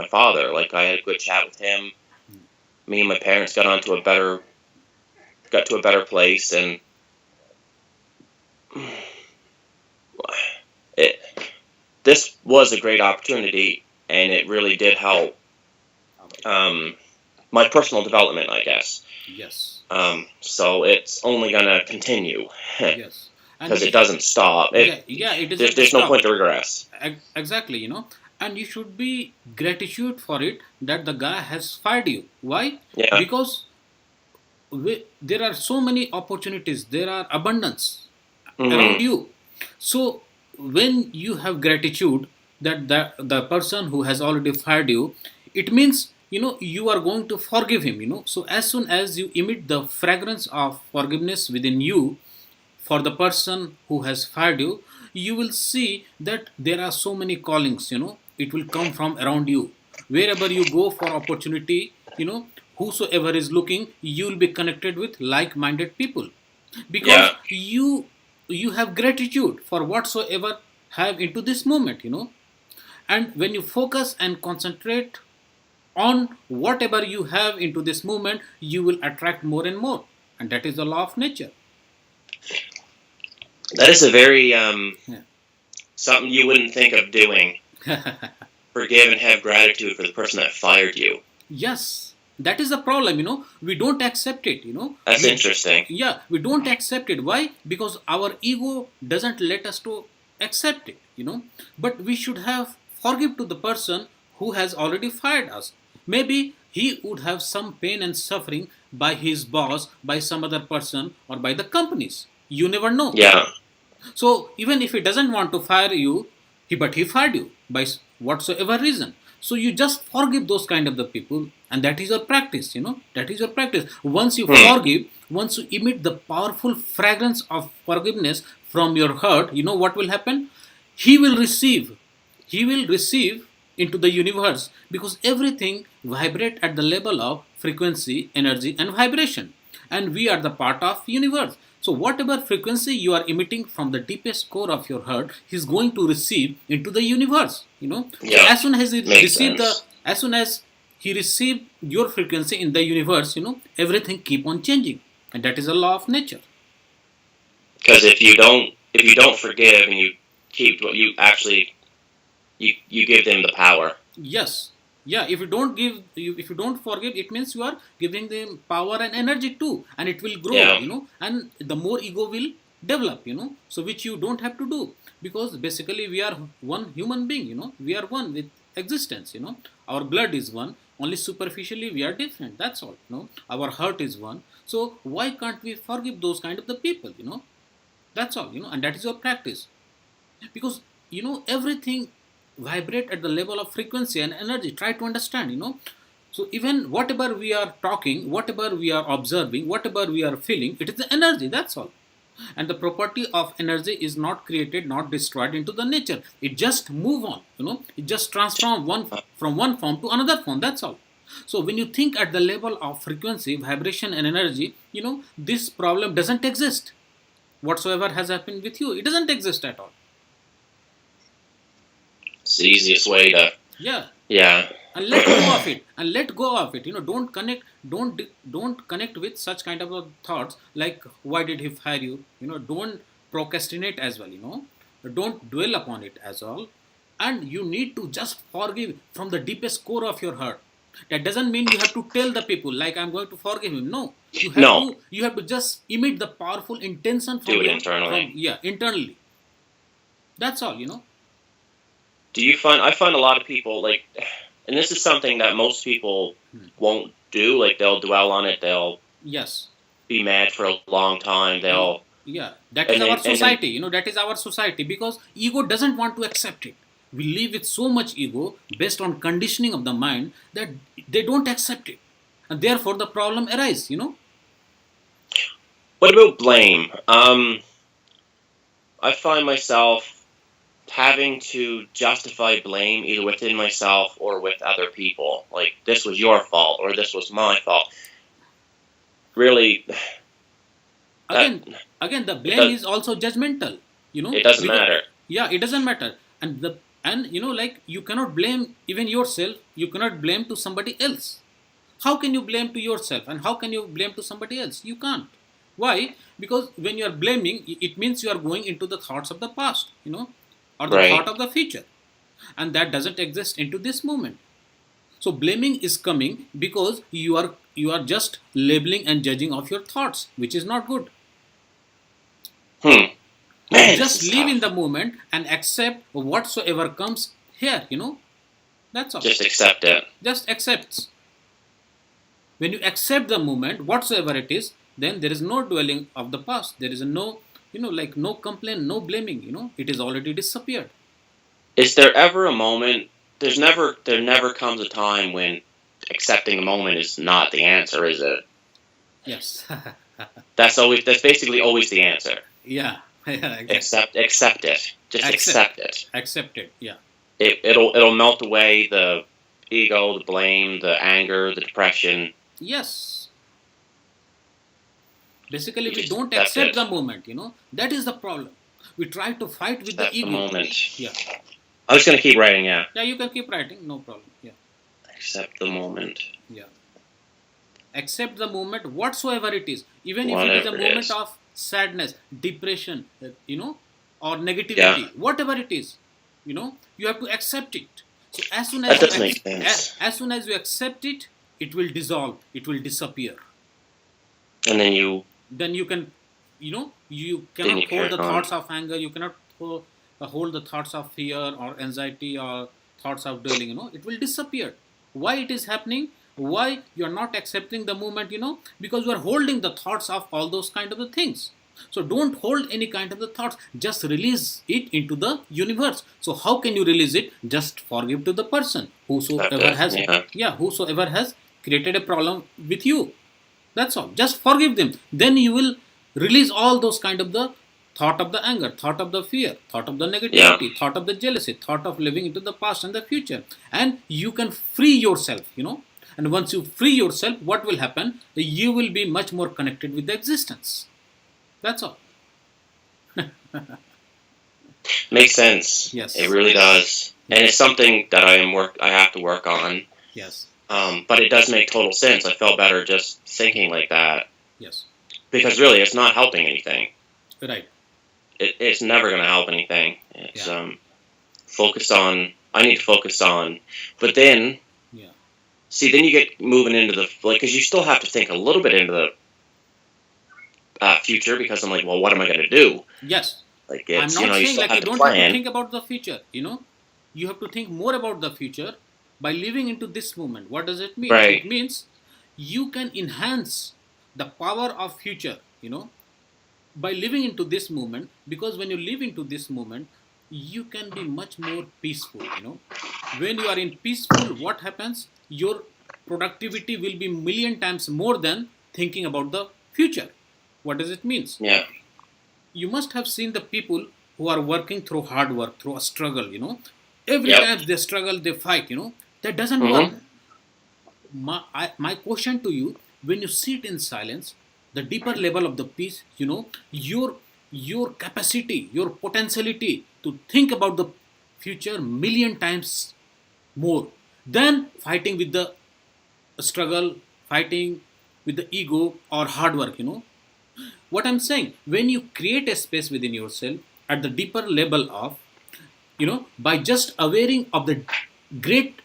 my father. Like, I had a good chat with him. Me and my parents got to a better place, and it this was a great opportunity, and it really did help my personal development, I guess. Yes. So it's only gonna continue Yes. And because it doesn't stop. yeah, it doesn't There's no stop. point to regress. Exactly, and you should be gratitude for it that the guy has fired you. Why? Yeah. Because there are so many opportunities, there are abundance around you. So when you have gratitude that the person who has already fired you, it means you are going to forgive him. So as soon as you emit the fragrance of forgiveness within you for the person who has fired you, you will see that there are so many callings. It will come from around you. Wherever you go for opportunity, whosoever is looking, you will be connected with like-minded people, Yeah. because you have gratitude for whatsoever have into this moment. And when you focus and concentrate on whatever you have into this moment, you will attract more and more, and that is the law of nature. That is a very Yeah. something you wouldn't think of doing. Forgive and have gratitude for the person that fired you. Yes, that is the problem. We don't accept it. That's interesting. Yeah, we don't accept it. Why? Because our ego doesn't let us to accept it. But we should have forgive to the person who has already fired us. Maybe he would have some pain and suffering by his boss, by some other person, or by the companies. You never know. Yeah. So even if he doesn't want to fire you, but he fired you by whatsoever reason. So you just forgive those kind of the people, and that is your practice. That is your practice. Once you forgive, once you emit the powerful fragrance of forgiveness from your heart, what will happen? He will receive. He will receive into the universe, because everything vibrate at the level of frequency, energy, and vibration, and we are the part of universe. So whatever frequency you are emitting from the deepest core of your heart, he's going to receive into the universe. So Yeah. as soon as he Makes received sense. as soon as he received your frequency in the universe, everything keep on changing, and that is a law of nature. Because if you don't forgive and you keep what you actually you give them the power. Yes. Yeah, if you don't if you don't forgive, it means you are giving them power and energy too, and it will grow. Yeah. And the more ego will develop. So which you don't have to do, because basically we are one human being. We are one with existence. Our blood is one. Only superficially we are different. That's all. Our heart is one. So why can't we forgive those kind of the people? That's all. And that is your practice, because everything vibrate at the level of frequency and energy. Try to understand. So even whatever we are talking, whatever we are observing, whatever we are feeling, it is the energy. That's all. And the property of energy is not created, not destroyed into the nature. It just move on. It just transform one from one form to another form. That's all. So when you think at the level of frequency, vibration, and energy, this problem doesn't exist. Whatsoever has happened with you, it doesn't exist at all. It's the easiest way to. Yeah. Yeah. And let go of it, and let go of it. Don't connect with such kind of thoughts like, why did he fire you? Don't procrastinate as well. Don't dwell upon it as all. And you need to just forgive from the deepest core of your heart. That doesn't mean you have to tell the people like, I'm going to forgive him. No, No. you have to just emit the powerful intention from Do it your internally. internally. That's all. Do you find I find a lot of people like, and this is something that most people won't do. Like, they'll dwell on it. They'll Yes. be mad for a long time. They'll Yeah, that is and our then society. That is our society, because ego doesn't want to accept it. We live with so much ego based on conditioning of the mind that they don't accept it, and therefore the problem arises. what about blame? I find myself having to justify blame either within myself or with other people. Like, this was your fault or this was my fault. Really, that Again, the blame does, is also judgmental. it doesn't Because matter. yeah, it doesn't matter, and And like, you cannot blame even yourself, you cannot blame to somebody else. How can you blame to yourself and how can you blame to somebody else? You can't. Why? Because when you are blaming, it means you are going into the thoughts of the past, or the thought Right. of the future, and that doesn't exist into this moment. So blaming is coming because you are just labeling and judging of your thoughts, which is not good. Hmm. So Man, this just is live in tough. the moment and accept whatsoever comes here. That's all. Just accept it. Just accepts. When you accept the moment, whatsoever it is, then there is no dwelling of the past. There is no, like, no complaint, no blaming. It is already disappeared. Is there ever a moment? There never comes a time when accepting a moment is not the answer, is it? Yes. That's basically always the answer. Yeah. Yeah. Exactly. Accept it. Just Accept. accept it. Accept it. Yeah. It'll melt away the ego, the blame, the anger, the depression. Yes. Basically, You we just don't accept accept it. the moment. That is the problem. We try to fight with the Accept the ego. moment. Yeah. I'm just gonna keep writing. Yeah. Yeah. You can keep writing. No problem. Yeah. Accept the moment. Yeah. Accept the moment whatsoever it is, even if it is a Whatever it moment is. of sadness, depression, or Yeah. negativity, whatever it is, you have to accept it. So as soon That as does make sense. as soon as you accept it, it will dissolve, it will disappear. And Then you can, you then you cannot hold carry the on. thoughts of anger, you cannot hold the thoughts of fear or anxiety or thoughts of dwelling. It will disappear. Why it is happening? Why you are not accepting the moment? Because you are holding the thoughts of all those kind of the things. So don't hold any kind of the thoughts, just release it into the universe. So how can you release it? Just forgive to the person Accept whosoever it. has, Yeah. yeah, whosoever has created a problem with you. That's all. Just forgive them. Then you will release all those kind of the thought of the anger, thought of the fear, thought of the Yeah. negativity, thought of the jealousy, thought of living into the past and the future. And you can free yourself. And once you free yourself, what will happen? You will be much more connected with the existence. That's all. Makes sense. It Yes. really does. And it's Yes. something that I have to work on. Yes. But it does make total sense. I felt better just thinking like that Yes. because really, it's not helping anything. Right. It's never going to help anything. It's Yeah. focus on. I need to focus on, but then Yeah. see, then you get moving into the because you still have to think a little bit into the future because I'm like, well, what am I going to do? Yes. Like I'm it's not you saying still like you have to don't have to plan. think about the future. You have to think more about the future by living into this moment. What does it mean? It Right. means you can enhance the power of future, by living into this moment, because when you live into this moment, you can be much more peaceful. When you are in peaceful, what happens? Your productivity will be million times more than thinking about the future. What does it means? Yeah. You must have seen the people who are working through hard work, through a struggle. Every Yep. time they struggle, they fight. That doesn't work. Mm-hmm. My question to you: when you sit in silence, the deeper level of the peace, your capacity, your potentiality to think about the future million times more than fighting with the struggle, fighting with the ego or hard work. What I'm saying, when you create a space within yourself at the deeper level of, by just awareing of great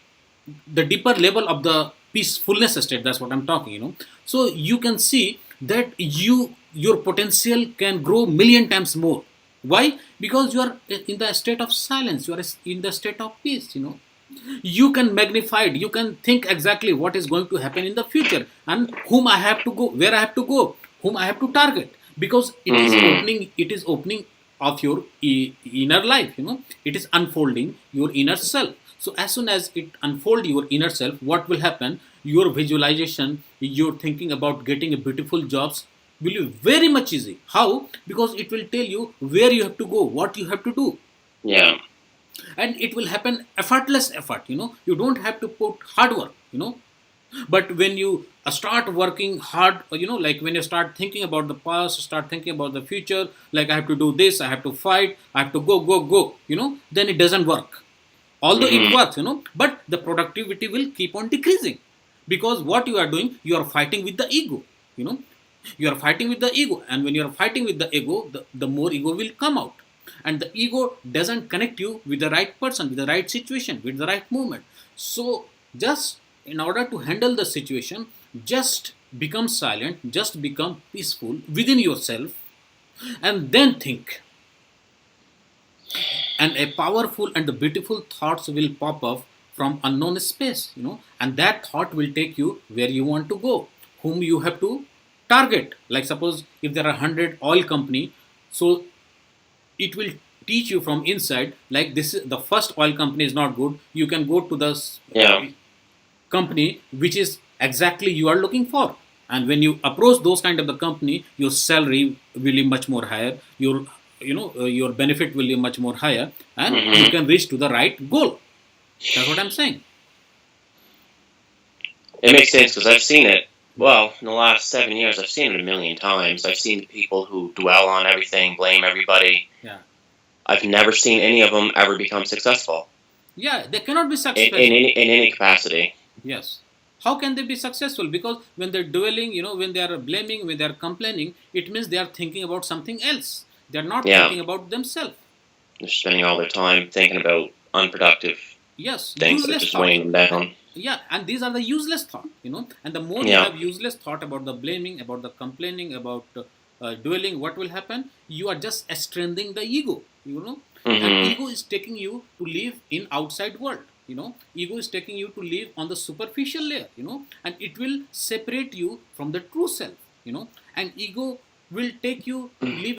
the deeper level of the peacefulness state, that's what I'm talking. So you can see that your potential can grow million times more. Why? Because you are in the state of silence, you are in the state of peace. You can magnify it, you can think exactly what is going to happen in the future, and whom I have to go, where I have to go, whom I have to target, because Mm-hmm. it is opening of your inner life. It is unfolding your inner self. So as soon as it unfold your inner self, what will happen? Your visualization, your thinking about getting a beautiful jobs will be very much easy. How? Because it will tell you where you have to go, what you have to do, Yeah. and it will happen effortless effort. You don't have to put hard work. But when you start working hard, like when you start thinking about the past, start thinking about the future, like I have to do this, I have to fight, I have to go, then it doesn't work. although it Mm-hmm. works, but the productivity will keep on decreasing, because what you are doing, you are fighting with the ego, you know you are fighting with the ego, and when you are fighting with the ego, the more ego will come out, and the ego doesn't connect you with the right person, with the right situation, with the right movement. So just in order to handle the situation, just become silent, just become peaceful within yourself, and then think, and a powerful and the beautiful thoughts will pop up from unknown space, and that thought will take you where you want to go, whom you have to target. Like suppose if there are 100 oil company, so it will teach you from inside, like this is the first oil company is not good, you can go to the Yeah. company which is exactly you are looking for, and when you approach those kind of the company, your salary will be much more higher, your benefit will be much more higher, and you Mm-hmm. can reach to the right goal. That's what I'm saying. It makes sense because I've seen it. Well, in the last 7 years, I've seen it a million times. I've seen the people who dwell on everything, blame everybody. Yeah, I've never seen any of them ever become successful yeah, they cannot be in successful. any capacity. Yes. How can they be successful? Because when they're dwelling, when they are blaming, when they are complaining, it means they are thinking about something else. They are not Yeah, thinking about themselves. they're spending all their time thinking about unproductive Yes, things that are useless just thought. weighing them down. Yeah, and these are the useless thought, and the more you Yeah. have useless thought about the blaming, about the complaining, about dwelling, what will happen? You are just strengthening the ego, and Mm-hmm. ego is taking you to live in outside world, ego is taking you to live on the superficial layer, and it will separate you from the true self, and ego will take you to live